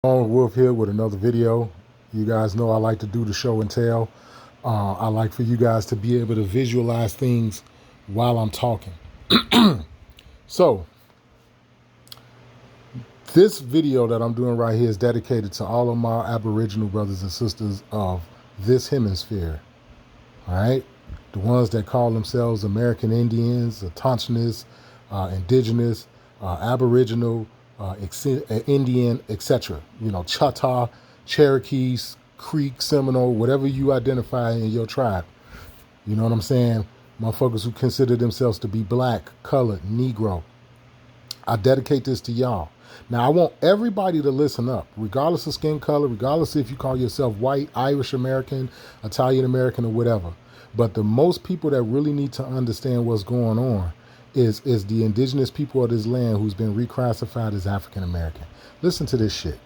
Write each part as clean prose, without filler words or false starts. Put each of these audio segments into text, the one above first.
Lone Wolf here with another video. You guys know I like to do the show and tell. I like for you guys to be able to visualize things while I'm talking. So, this video that I'm doing right here is dedicated to all of my Aboriginal brothers and sisters of this hemisphere. All right? The ones that call themselves American Indians, Autochthonous, Indigenous, Aboriginal, Indian, etc. You know, Chata, Cherokees, Creek, Seminole, whatever you identify in your tribe. You know what I'm saying? Motherfuckers who consider themselves to be black, colored, Negro. I dedicate this to y'all. Now, I want everybody to listen up, regardless of skin color, regardless if you call yourself white, Irish American, Italian American, or whatever. But the most people that really need to understand what's going on is the indigenous people of this land who's been reclassified as African American. Listen to this shit.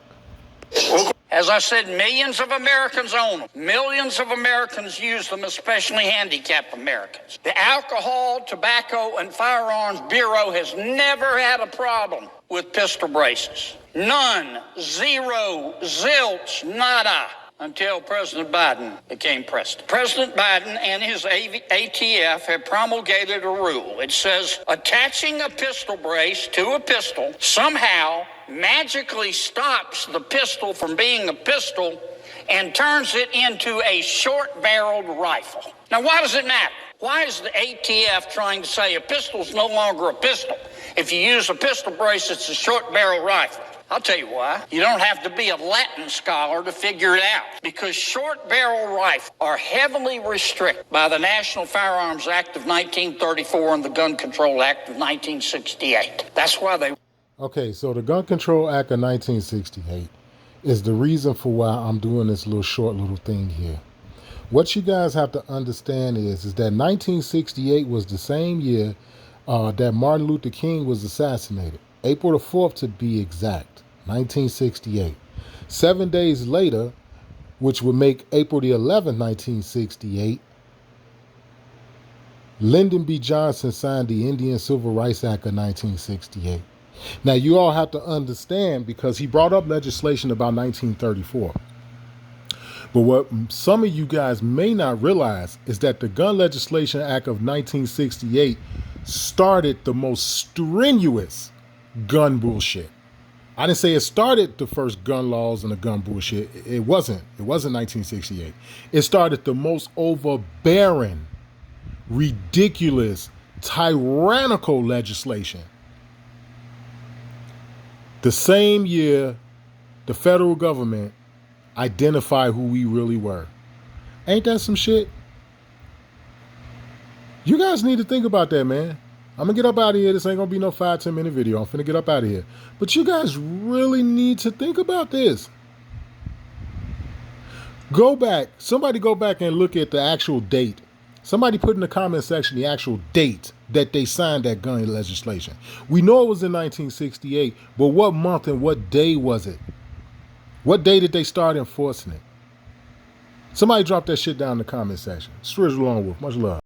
As I said, millions of Americans own them. Millions of Americans use them, especially handicapped Americans. The Alcohol, Tobacco, and Firearms Bureau has never had a problem with pistol braces. None. Zero. Zilch. Nada. Until President Biden became president. President Biden and his ATF have promulgated a rule. It says attaching a pistol brace to a pistol somehow magically stops the pistol from being a pistol and turns it into a short-barreled rifle. Now, why does it matter? Why is the ATF trying to say a pistol's no longer a pistol? If you use a pistol brace, it's a short-barrel rifle. I'll tell you why. You don't have to be a Latin scholar to figure it out. Because short-barrel rifles are heavily restricted by the National Firearms Act of 1934 and the Gun Control Act of 1968. That's why they... Okay, so the Gun Control Act of 1968 is the reason for why I'm doing this short little thing here. What you guys have to understand is that 1968 was the same year that Martin Luther King was assassinated. April the 4th to be exact, 1968. 7 days later, which would make April the 11th, 1968, Lyndon B. Johnson signed the Indian Civil Rights Act of 1968. Now, you all have to understand, because he brought up legislation about 1934. But what some of you guys may not realize is that the Gun Legislation Act of 1968 started the most strenuous gun bullshit. I didn't say it started the first gun laws and the gun bullshit. It wasn't 1968. It started the most overbearing, ridiculous, tyrannical legislation. The same year the federal government identified who we really were. Ain't that some shit? You guys need to think about that, man. I'm going to get up out of here. This ain't going to be no 5-10 minute video. I'm finna get up out of here. But you guys really need to think about this. Go back. Somebody go back and look at the actual date. Somebody put in the comment section the actual date that they signed that gun legislation. We know it was in 1968, but what month and what day was it? What day did they start enforcing it? Somebody drop that shit down in the comment section. Strizzle Lone Wolf. Much love.